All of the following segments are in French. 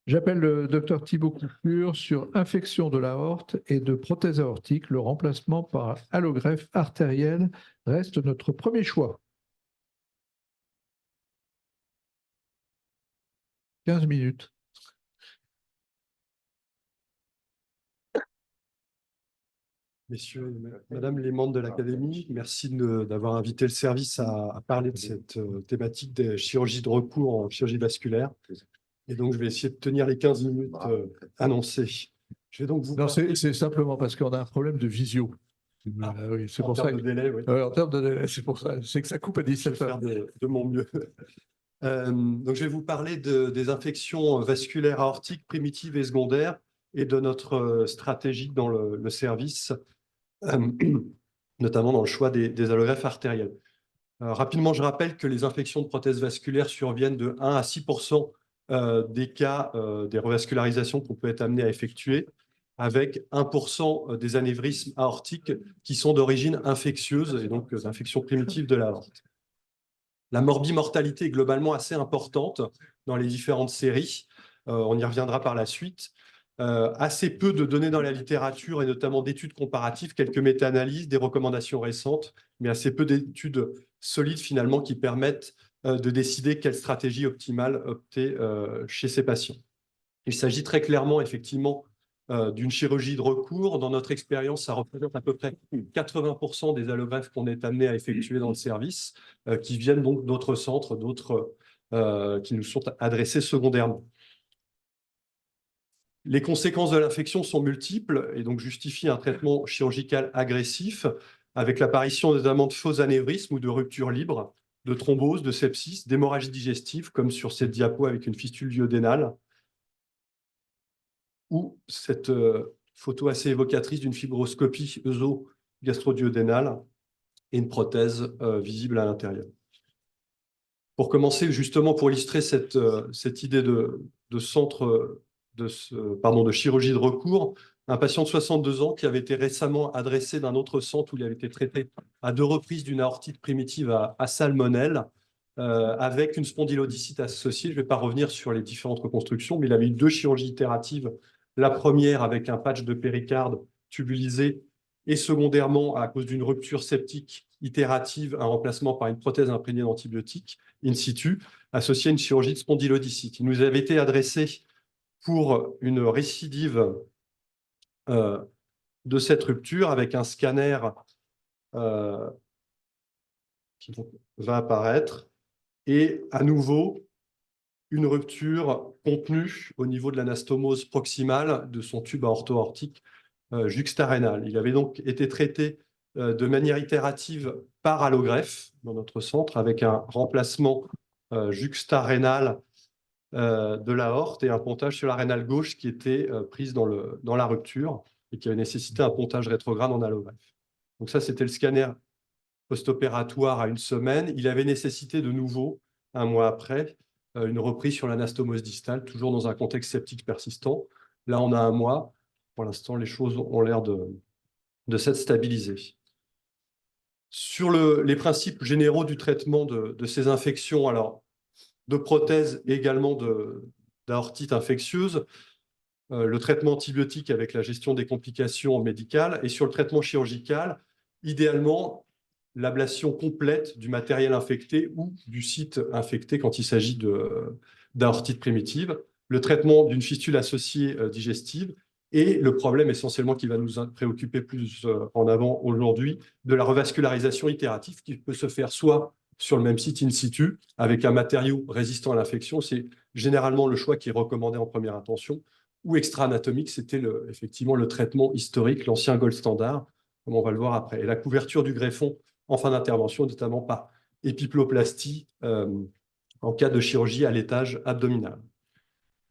J'appelle le docteur Thibaut Couture sur infection de l'aorte et de prothèse aortique. Le remplacement par allogreffe artérielle reste notre premier choix. 15 minutes. Messieurs et madame les membres de l'Académie, merci d'avoir invité le service à parler de cette thématique des chirurgies de recours en chirurgie vasculaire. Et donc, je vais essayer de tenir les 15 minutes annoncées. Je vais donc vous... Non, c'est simplement parce qu'on a un problème de visio. Oui, c'est pour ça que... de délai, oui. En termes de délai, c'est pour ça. C'est que ça coupe à 17 heures. Je vais faire de mon mieux. Donc, je vais vous parler des infections vasculaires aortiques primitives et secondaires et de notre stratégie dans le service, notamment dans le choix des allogreffes artérielles. Rapidement, je rappelle que les infections de prothèses vasculaires surviennent de 1 à 6% des cas des revascularisations qu'on peut être amené à effectuer, avec 1% des anévrismes aortiques qui sont d'origine infectieuse et donc infections primitives de l'aorte. La morbimortalité est globalement assez importante dans les différentes séries. On y reviendra par la suite. Assez peu de données dans la littérature et notamment d'études comparatives, quelques méta-analyses, des recommandations récentes, mais assez peu d'études solides finalement qui permettent de décider quelle stratégie optimale opter chez ces patients. Il s'agit très clairement effectivement d'une chirurgie de recours. Dans notre expérience, ça représente à peu près 80% des allogreffes qu'on est amené à effectuer dans le service, qui viennent donc d'autres centres, d'autres qui nous sont adressés secondairement. Les conséquences de l'infection sont multiples et donc justifient un traitement chirurgical agressif avec l'apparition notamment de faux anévrismes ou de ruptures libres, de thrombose, de sepsis, d'hémorragie digestive, comme sur cette diapo avec une fistule duodénale, ou cette photo assez évocatrice d'une fibroscopie œso-gastroduodénale et une prothèse visible à l'intérieur. Pour commencer, justement, pour illustrer cette idée de centre de chirurgie de recours, un patient de 62 ans qui avait été récemment adressé d'un autre centre où il avait été traité à 2 reprises d'une aortite primitive à salmonelle, avec une spondylodicite associée. Je ne vais pas revenir sur les différentes reconstructions, mais il avait eu 2 chirurgies itératives. La première avec un patch de péricarde tubulisé et secondairement, à cause d'une rupture septique itérative, un remplacement par une prothèse imprégnée d'antibiotiques in situ, associé à une chirurgie de spondylodicite. Il nous avait été adressé pour une récidive de cette rupture avec un scanner qui va apparaître et à nouveau une rupture contenue au niveau de l'anastomose proximale de son tube aorto-aortique juxtarénal. Il avait donc été traité de manière itérative par allogreffe dans notre centre avec un remplacement juxtarénal de l'aorte et un pontage sur la rénale gauche qui était prise dans la rupture et qui avait nécessité un pontage rétrograde en allogreffe. Donc ça, c'était le scanner post-opératoire à 1 semaine. Il avait nécessité de nouveau, 1 mois après, une reprise sur l'anastomose distale, toujours dans un contexte septique persistant. Là, on a 1 mois. Pour l'instant, les choses ont l'air de s'être stabilisées. Sur les principes généraux du traitement de ces infections, alors, de prothèses et également d'aortite infectieuse, le traitement antibiotique avec la gestion des complications médicales et sur le traitement chirurgical, idéalement, l'ablation complète du matériel infecté ou du site infecté quand il s'agit d'aortite primitive, le traitement d'une fistule associée digestive et le problème essentiellement qui va nous préoccuper plus en avant aujourd'hui, de la revascularisation itérative qui peut se faire soit sur le même site in situ, avec un matériau résistant à l'infection, c'est généralement le choix qui est recommandé en première intention, ou extra-anatomique, c'était effectivement le traitement historique, l'ancien gold standard, comme on va le voir après. Et la couverture du greffon en fin d'intervention, notamment par épiploplastie en cas de chirurgie à l'étage abdominal.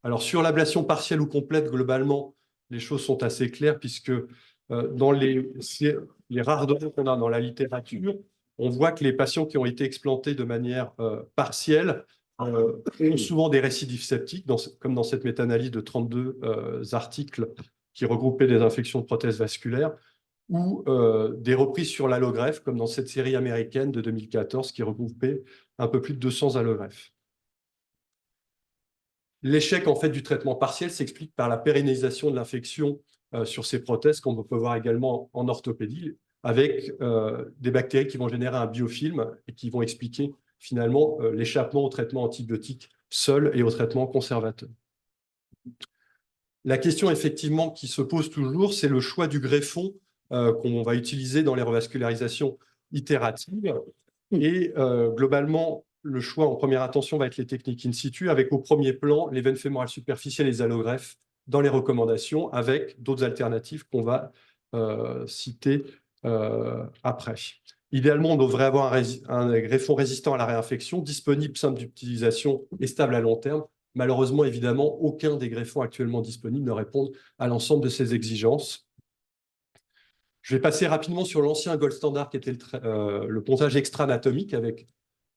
Alors, sur l'ablation partielle ou complète, globalement, les choses sont assez claires, puisque dans les rares données qu'on a dans la littérature, on voit que les patients qui ont été explantés de manière partielle ont souvent des récidives septiques, comme dans cette méta-analyse de 32 articles qui regroupaient des infections de prothèses vasculaires, ou des reprises sur l'allogreffe, comme dans cette série américaine de 2014 qui regroupait un peu plus de 200 allogreffes. L'échec en fait du traitement partiel s'explique par la pérennisation de l'infection sur ces prothèses, qu'on peut voir également en orthopédie, avec des bactéries qui vont générer un biofilm et qui vont expliquer finalement l'échappement au traitement antibiotique seul et au traitement conservateur. La question effectivement qui se pose toujours, c'est le choix du greffon qu'on va utiliser dans les revascularisations itératives. Et globalement, le choix en première intention va être les techniques in situ, avec au premier plan les veines fémorales superficielles et les allogreffes dans les recommandations, avec d'autres alternatives qu'on va citer après. Idéalement, on devrait avoir un greffon résistant à la réinfection, disponible, simple d'utilisation et stable à long terme. Malheureusement, évidemment, aucun des greffons actuellement disponibles ne répond à l'ensemble de ces exigences. Je vais passer rapidement sur l'ancien gold standard qui était le pontage extra-anatomique avec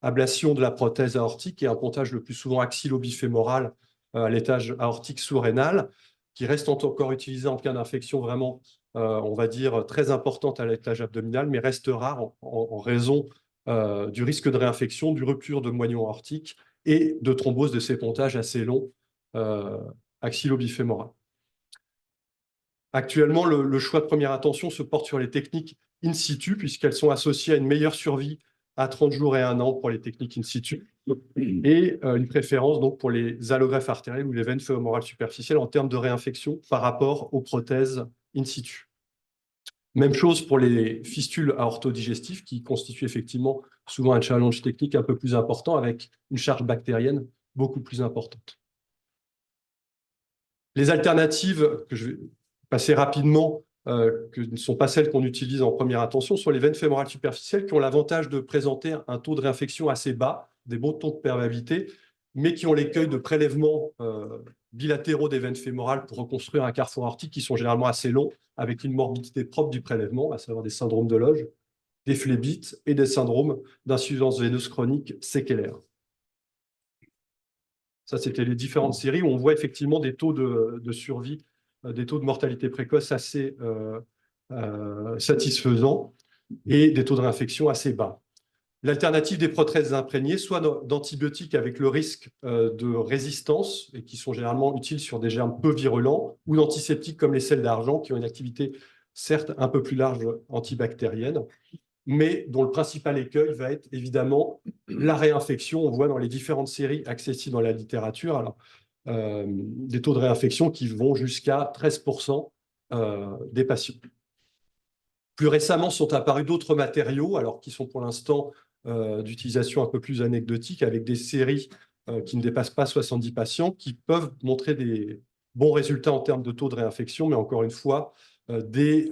ablation de la prothèse aortique et un pontage le plus souvent axillo-bifémoral à l'étage aortique sous-rénal, qui reste encore utilisé en cas d'infection vraiment, on va dire, très importante à l'étage abdominal, mais reste rare en raison du risque de réinfection, du rupture de moignon aortique et de thrombose de ces pontages assez longs axillo-bifémoral. Actuellement, le choix de première intention se porte sur les techniques in situ, puisqu'elles sont associées à une meilleure survie à 30 jours et 1 an pour les techniques in situ, et une préférence donc pour les allogreffes artérielles ou les veines fémorales superficielles en termes de réinfection par rapport aux prothèses in situ. Même chose pour les fistules aortodigestives qui constituent effectivement souvent un challenge technique un peu plus important avec une charge bactérienne beaucoup plus importante. Les alternatives que je vais passer rapidement, que ne sont pas celles qu'on utilise en première intention, sont les veines fémorales superficielles qui ont l'avantage de présenter un taux de réinfection assez bas, des bons taux de perméabilité, mais qui ont l'écueil de prélèvements bilatéraux des veines fémorales pour reconstruire un carrefour aortique qui sont généralement assez longs, avec une morbidité propre du prélèvement, à savoir des syndromes de Loge, des phlébites et des syndromes d'insuffisance veineuse chronique séquelaire. Ça, c'était les différentes séries où on voit effectivement des taux de survie, des taux de mortalité précoce assez satisfaisants et des taux de réinfection assez bas. L'alternative des prothèses imprégnées, soit d'antibiotiques avec le risque de résistance, et qui sont généralement utiles sur des germes peu virulents, ou d'antiseptiques comme les sels d'argent, qui ont une activité certes un peu plus large antibactérienne, mais dont le principal écueil va être évidemment la réinfection. On voit dans les différentes séries accessibles dans la littérature, alors, des taux de réinfection qui vont jusqu'à 13% des patients. Plus récemment sont apparus d'autres matériaux, alors qui sont pour l'instant d'utilisation un peu plus anecdotique, avec des séries qui ne dépassent pas 70 patients, qui peuvent montrer des bons résultats en termes de taux de réinfection, mais encore une fois, des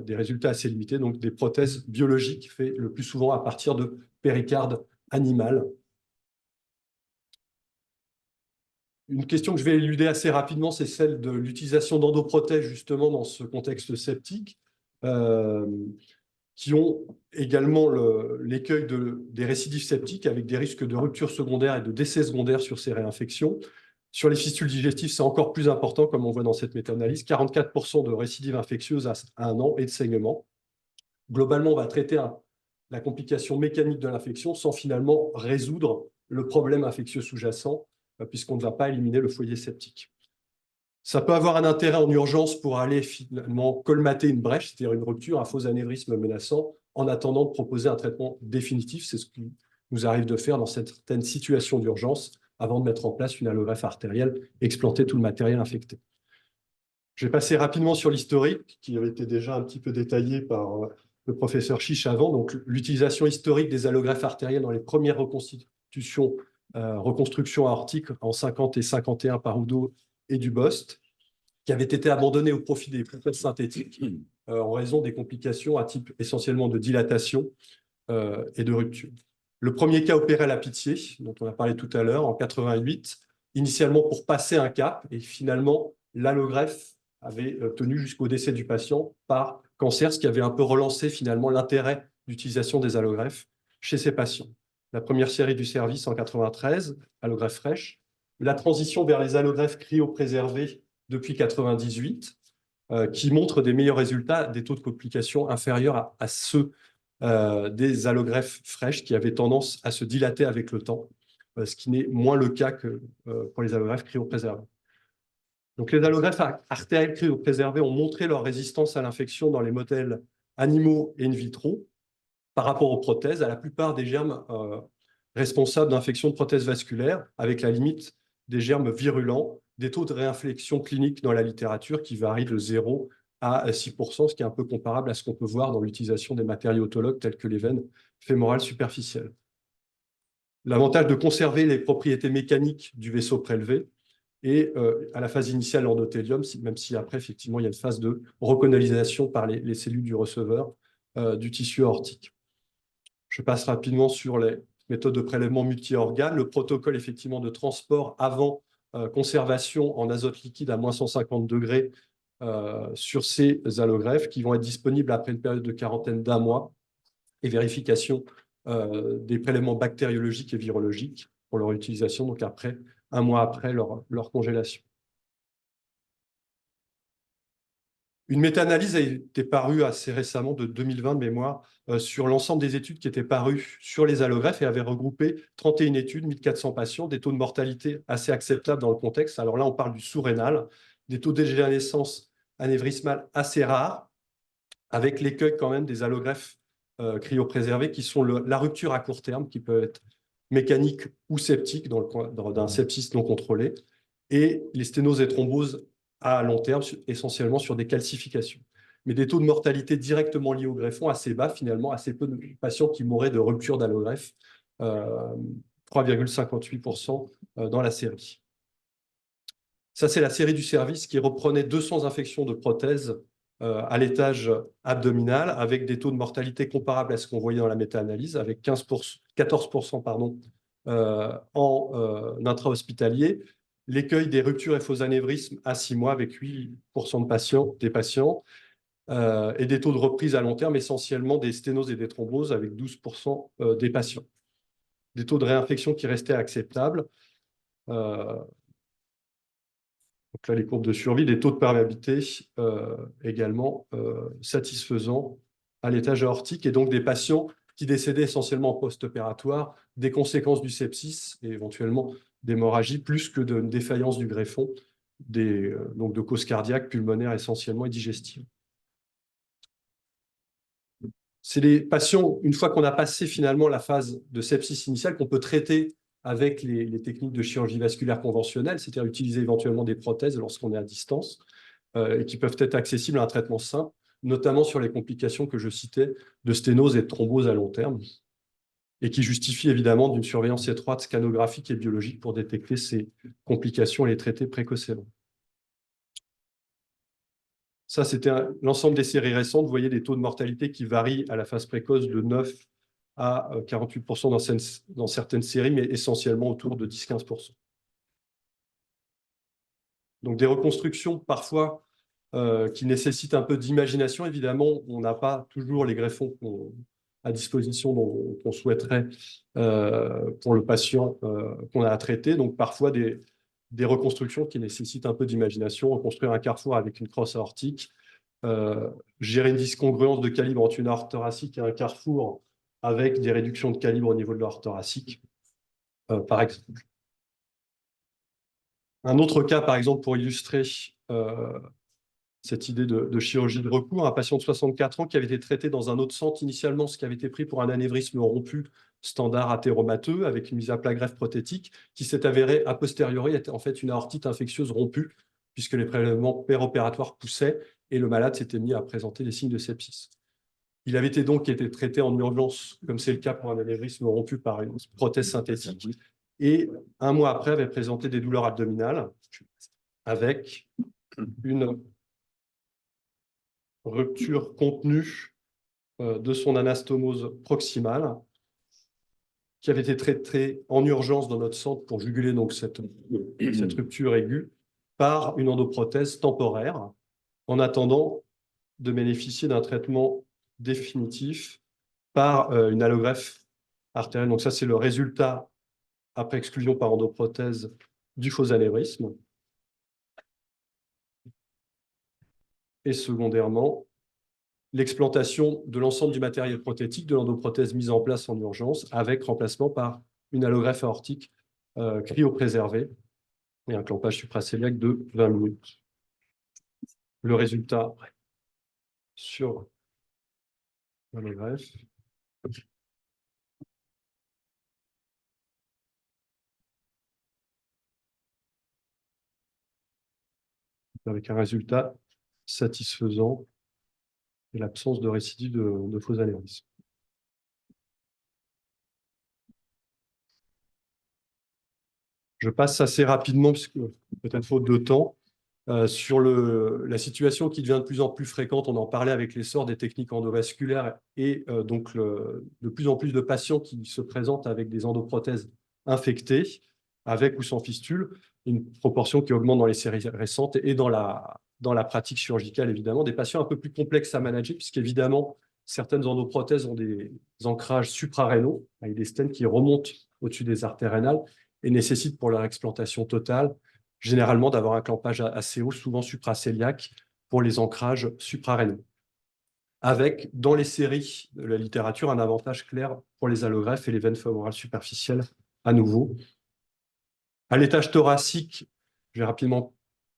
résultats assez limités, donc des prothèses biologiques faites le plus souvent à partir de péricarde animal. Une question que je vais éluder assez rapidement, c'est celle de l'utilisation d'endoprothèses justement dans ce contexte septique, qui ont également l'écueil des récidives septiques avec des risques de rupture secondaire et de décès secondaire sur ces réinfections. Sur les fistules digestives, c'est encore plus important, comme on voit dans cette méta-analyse, 44% de récidives infectieuses à 1 an et de saignement. Globalement, on va traiter la complication mécanique de l'infection sans finalement résoudre le problème infectieux sous-jacent, puisqu'on ne va pas éliminer le foyer septique. Ça peut avoir un intérêt en urgence pour aller finalement colmater une brèche, c'est-à-dire une rupture, un faux anévrisme menaçant, en attendant de proposer un traitement définitif. C'est ce qui nous arrive de faire dans certaines situations d'urgence, avant de mettre en place une allogreffe artérielle, explanter tout le matériel infecté. Je vais passer rapidement sur l'historique, qui avait été déjà un petit peu détaillé par le professeur Chiche avant. Donc, l'utilisation historique des allogreffes artérielles dans les premières reconstructions aortiques en 50 et 51 par Udo et Dubost, qui avait été abandonné au profit des prothèses synthétiques en raison des complications à type essentiellement de dilatation et de rupture. Le premier cas opéré à la Pitié, dont on a parlé tout à l'heure, en 88, initialement pour passer un cap, et finalement, l'allogreffe avait tenu jusqu'au décès du patient par cancer, ce qui avait un peu relancé finalement l'intérêt d'utilisation des allogreffes chez ces patients. La première série du service en 93, allogreffe fraîche, la transition vers les allogreffes cryopréservées depuis 98, qui montrent des meilleurs résultats, des taux de complications inférieurs à ceux des allogreffes fraîches qui avaient tendance à se dilater avec le temps, ce qui n'est moins le cas que pour les allogreffes cryopréservées. Donc, les allogreffes artérielles cryopréservées ont montré leur résistance à l'infection dans les modèles animaux et in vitro par rapport aux prothèses, à la plupart des germes responsables d'infections de prothèses vasculaires, avec la limite des germes virulents, des taux de réinfection clinique dans la littérature qui varient de 0 à 6%, ce qui est un peu comparable à ce qu'on peut voir dans l'utilisation des matériaux autologues tels que les veines fémorales superficielles. L'avantage de conserver les propriétés mécaniques du vaisseau prélevé et à la phase initiale l'endothélium, même si après, effectivement, il y a une phase de recanalisation par les cellules du receveur du tissu aortique. Je passe rapidement sur les méthodes de prélèvement multi-organes. Le protocole, effectivement, de transport avant conservation en azote liquide à moins 150 degrés sur ces allogreffes qui vont être disponibles après une période de quarantaine d'un mois et vérification des prélèvements bactériologiques et virologiques pour leur utilisation, donc après, un mois après leur congélation. Une méta-analyse a été parue assez récemment, de 2020 de mémoire, sur l'ensemble des études qui étaient parues sur les allogreffes et avait regroupé 31 études, 1400 patients, des taux de mortalité assez acceptables dans le contexte. Alors là, on parle du sous-rénal, des taux de dégénérescence anévrismale assez rares, avec l'écueil quand même des allogreffes cryopréservés qui sont la rupture à court terme, qui peut être mécanique ou septique dans le cadre d'un sepsis non contrôlé, et les sténoses et thromboses à long terme, essentiellement sur des calcifications. Mais des taux de mortalité directement liés au greffon assez bas, finalement, assez peu de patients qui mouraient de rupture d'allogreffe, 3,58% dans la série. Ça, c'est la série du service qui reprenait 200 infections de prothèses à l'étage abdominal, avec des taux de mortalité comparables à ce qu'on voyait dans la méta-analyse, avec 14% en intra-hospitalier. L'écueil des ruptures et faux anévrismes à 6 mois, avec 8% des patients, et des taux de reprise à long terme, essentiellement des sténoses et des thromboses, avec 12% des patients. Des taux de réinfection qui restaient acceptables. Donc là, les courbes de survie, des taux de perméabilité également satisfaisants à l'étage aortique, et donc des patients qui décédaient essentiellement en post-opératoire, des conséquences du sepsis et éventuellement d'hémorragie, plus que d'une défaillance du greffon, donc de causes cardiaques, pulmonaires essentiellement et digestives. C'est les patients, une fois qu'on a passé finalement la phase de sepsis initiale, qu'on peut traiter avec les techniques de chirurgie vasculaire conventionnelle, c'est-à-dire utiliser éventuellement des prothèses lorsqu'on est à distance, et qui peuvent être accessibles à un traitement simple, notamment sur les complications que je citais de sténose et de thrombose à long terme, et qui justifient évidemment d'une surveillance étroite scanographique et biologique pour détecter ces complications et les traiter précocement. Ça, c'était l'ensemble des séries récentes. Vous voyez des taux de mortalité qui varient à la phase précoce de 9 à 48% dans certaines séries, mais essentiellement autour de 10-15%. Donc des reconstructions parfois qui nécessitent un peu d'imagination. Évidemment, on n'a pas toujours les greffons à disposition qu'on souhaiterait pour le patient qu'on a à traiter. Donc parfois des reconstructions qui nécessitent un peu d'imagination, reconstruire un carrefour avec une crosse aortique, gérer une discongruence de calibre entre une aorte thoracique et un carrefour avec des réductions de calibre au niveau de l'aorte thoracique, par exemple. Un autre cas, par exemple, pour illustrer cette idée de chirurgie de recours, un patient de 64 ans qui avait été traité dans un autre centre, initialement ce qui avait été pris pour un anévrisme rompu standard athéromateux avec une mise à plat greffe prothétique, qui s'est avéré a posteriori être en fait une aortite infectieuse rompue, puisque les prélèvements péropératoires poussaient et le malade s'était mis à présenter des signes de sepsis. Il avait donc été traité en urgence, comme c'est le cas pour un anévrisme rompu par une prothèse synthétique, et un mois après avait présenté des douleurs abdominales avec une rupture contenue de son anastomose proximale, qui avait été traitée en urgence dans notre centre pour juguler donc cette rupture aiguë par une endoprothèse temporaire, en attendant de bénéficier d'un traitement définitif par une allogreffe artérielle. Donc ça, c'est le résultat après exclusion par endoprothèse du faux anévrisme. Et secondairement, l'explantation de l'ensemble du matériel prothétique de l'endoprothèse mise en place en urgence avec remplacement par une allogreffe aortique cryopréservée et un clampage supracéliaque de 20 minutes. Le résultat sur l'allogreffe. Avec un résultat satisfaisant et l'absence de récidive de faux anévrismes. Je passe assez rapidement, puisque peut-être faute de temps, sur la situation qui devient de plus en plus fréquente. On en parlait avec l'essor des techniques endovasculaires et donc de plus en plus de patients qui se présentent avec des endoprothèses infectées, avec ou sans fistule, une proportion qui augmente dans les séries récentes et dans la pratique chirurgicale, évidemment, des patients un peu plus complexes à manager, puisqu'évidemment, certaines endoprothèses ont des ancrages suprarénaux, avec des stènes qui remontent au-dessus des artères rénales et nécessitent pour leur explantation totale, généralement d'avoir un clampage assez haut, souvent supracéliaque, pour les ancrages suprarénaux. Avec, dans les séries de la littérature, un avantage clair pour les allogreffes et les veines fémorales superficielles à nouveau. À l'étage thoracique, je vais rapidement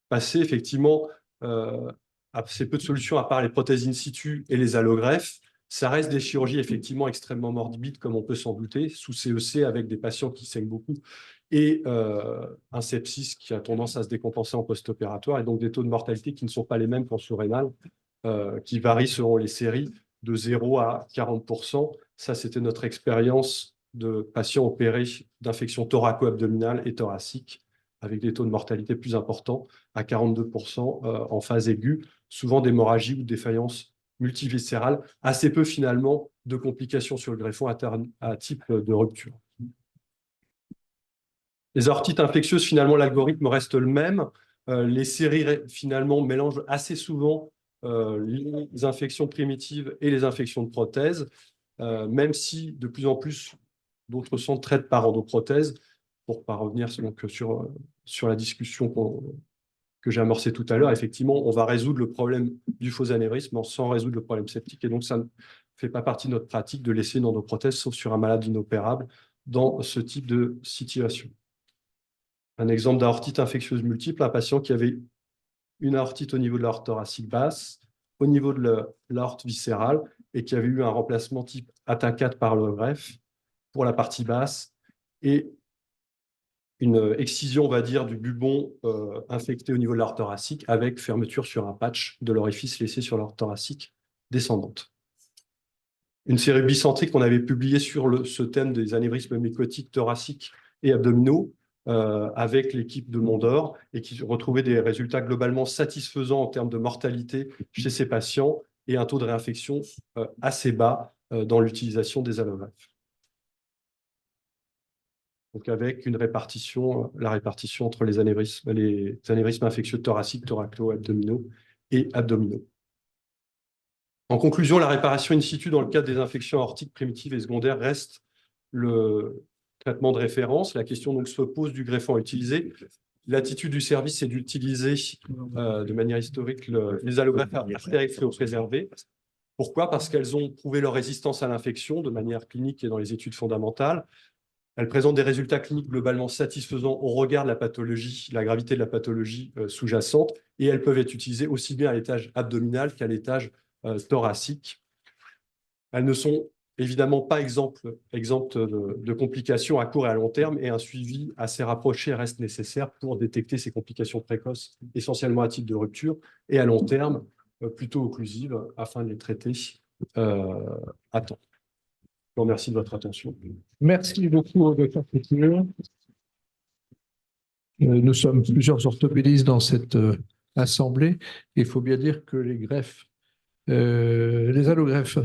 passer, effectivement, assez peu de solutions à part les prothèses in situ et les allogreffes. Ça reste des chirurgies effectivement extrêmement morbides, comme on peut s'en douter, sous CEC avec des patients qui saignent beaucoup et un sepsis qui a tendance à se décompenser en post-opératoire et donc des taux de mortalité qui ne sont pas les mêmes qu'en sous-rénal, qui varient selon les séries de 0 à 40%. Ça, c'était notre expérience de patients opérés d'infections thoraco-abdominales et thoraciques avec des taux de mortalité plus importants, à 42% en phase aiguë, souvent d'hémorragie ou de défaillance multiviscérale, assez peu finalement de complications sur le greffon à type de rupture. Les aortites infectieuses, finalement, l'algorithme reste le même. Les séries, finalement, mélangent assez souvent les infections primitives et les infections de prothèses, même si de plus en plus d'autres centres traitent par endoprothèse, pour ne pas revenir donc, sur la discussion que j'ai amorcée tout à l'heure. Effectivement, on va résoudre le problème du faux anévrisme sans résoudre le problème septique, et donc ça ne fait pas partie de notre pratique de laisser une endoprothèse, sauf sur un malade inopérable, dans ce type de situation. Un exemple d'aortite infectieuse multiple, un patient qui avait une aortite au niveau de l'aorte thoracique basse, au niveau de l'aorte viscérale, et qui avait eu un remplacement type ATA4 par le greffe pour la partie basse, et une excision, on va dire, du bubon infecté au niveau de l'aorte thoracique, avec fermeture sur un patch de l'orifice laissé sur l'aorte thoracique descendante. Une série bicentrique qu'on avait publiée sur ce thème des anévrismes mycotiques thoraciques et abdominaux, avec l'équipe de Mondor, et qui retrouvait des résultats globalement satisfaisants en termes de mortalité chez ces patients et un taux de réinfection assez bas dans l'utilisation des allogreffes. Donc avec la répartition entre les anévrismes infectieux thoraciques, thoraco-abdominaux et abdominaux. En conclusion, la réparation in situ dans le cadre des infections aortiques primitives et secondaires reste le traitement de référence. La question donc se pose du greffon à utiliser. L'attitude du service est d'utiliser de manière historique les allogreffes artérielles cryopréservées. Pourquoi? Parce qu'elles ont prouvé leur résistance à l'infection de manière clinique et dans les études fondamentales. Elles présentent des résultats cliniques globalement satisfaisants au regard de la pathologie, la gravité de la pathologie sous-jacente, et elles peuvent être utilisées aussi bien à l'étage abdominal qu'à l'étage thoracique. Elles ne sont évidemment pas exemptes de complications à court et à long terme, et un suivi assez rapproché reste nécessaire pour détecter ces complications précoces, essentiellement à titre de rupture, et à long terme, plutôt occlusives, afin de les traiter à temps. Je vous remercie de votre attention. Merci beaucoup, Dr. Couture. Nous sommes plusieurs orthopédistes dans cette assemblée. Il faut bien dire que les greffes, les allogreffes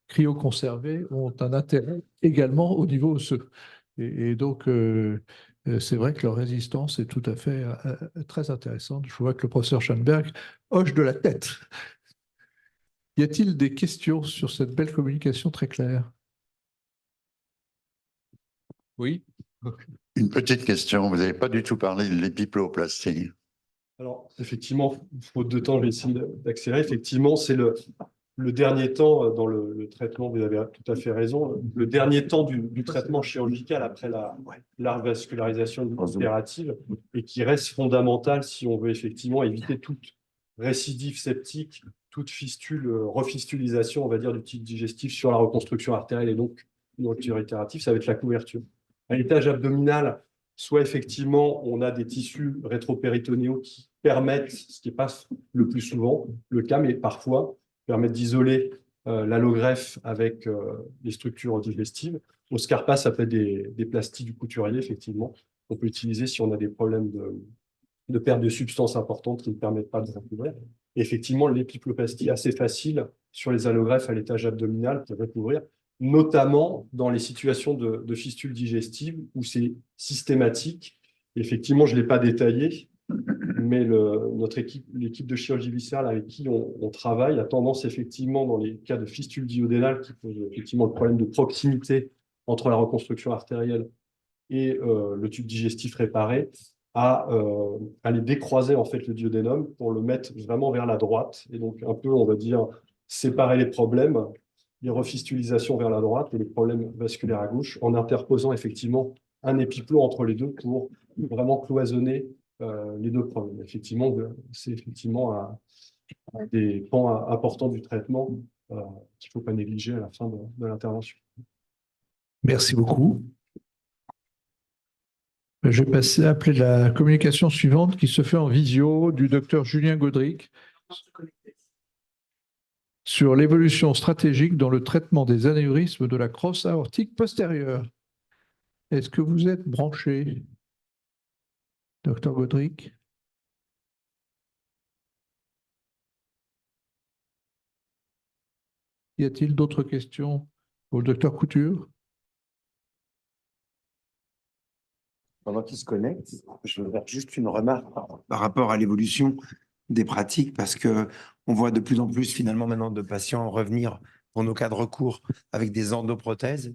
cryoconservées ont un intérêt également au niveau osseux. Et donc, c'est vrai que leur résistance est tout à fait très intéressante. Je vois que le professeur Schoenberg hoche de la tête. Y a-t-il des questions sur cette belle communication très claire? Oui. Une petite question, vous n'avez pas du tout parlé de l'épipléoplastie. Alors, effectivement, faute de temps, je vais essayer d'accélérer. Effectivement, c'est le dernier temps dans le traitement, vous avez tout à fait raison, le dernier temps du traitement chirurgical après la revascularisation opérative et qui reste fondamental si on veut effectivement éviter toute récidive septique, toute fistule, refistulisation, on va dire, du type digestif sur la reconstruction artérielle et donc une rupture itérative, ça va être la couverture. À l'étage abdominal, soit effectivement, on a des tissus rétropéritonéaux qui permettent, ce qui n'est pas le plus souvent le cas, mais parfois, permettent d'isoler l'allogreffe avec les structures digestives. Au Scarpa, ça peut être des plasties du couturier, effectivement, qu'on peut utiliser si on a des problèmes de perte de substances importantes qui ne permettent pas de recouvrir. Et effectivement, l'épiphloplastie assez facile sur les allogreffes à l'étage abdominal pour recouvrir, notamment dans les situations de fistule digestive où c'est systématique. Et effectivement, je ne l'ai pas détaillé, mais l'équipe de chirurgie viscérale avec qui on travaille a tendance effectivement, dans les cas de fistule duodénale qui pose effectivement le problème de proximité entre la reconstruction artérielle et le tube digestif réparé, à aller décroiser en fait le duodénum pour le mettre vraiment vers la droite et donc un peu, on va dire, séparer les problèmes, les refistulisations vers la droite et les problèmes vasculaires à gauche, en interposant effectivement un épiplot entre les deux pour vraiment cloisonner les deux problèmes. Effectivement, c'est effectivement un des pans importants du traitement qu'il ne faut pas négliger à la fin de l'intervention. Merci beaucoup. Je vais appeler la communication suivante qui se fait en visio du docteur Julien Godric sur l'évolution stratégique dans le traitement des anévrismes de la crosse aortique postérieure. Est-ce que vous êtes branché, docteur Godric? Y a-t-il d'autres questions pour le docteur Couture? Pendant qu'il se connecte, je veux faire juste une remarque par rapport à l'évolution des pratiques, parce que on voit de plus en plus finalement maintenant de patients revenir pour nos cas de recours avec des endoprothèses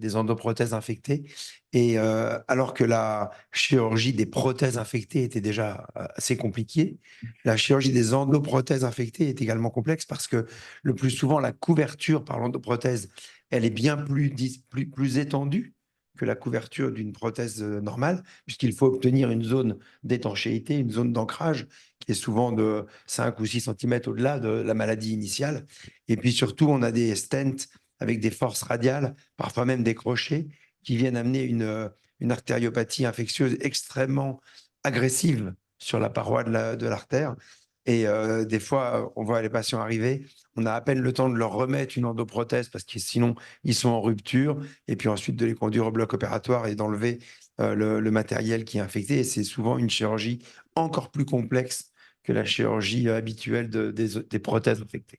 infectées, et alors que la chirurgie des prothèses infectées était déjà assez compliquée, la chirurgie des endoprothèses infectées est également complexe parce que le plus souvent la couverture par l'endoprothèse, elle est bien plus étendue que la couverture d'une prothèse normale, puisqu'il faut obtenir une zone d'étanchéité, une zone d'ancrage qui est souvent de 5 ou 6 cm au-delà de la maladie initiale. Et puis surtout, on a des stents avec des forces radiales, parfois même des crochets, qui viennent amener une artériopathie infectieuse extrêmement agressive sur la paroi de l'artère. Et des fois, on voit les patients arriver, on a à peine le temps de leur remettre une endoprothèse parce que sinon, ils sont en rupture, et puis ensuite de les conduire au bloc opératoire et d'enlever le matériel qui est infecté. Et c'est souvent une chirurgie encore plus complexe que la chirurgie habituelle des prothèses infectées.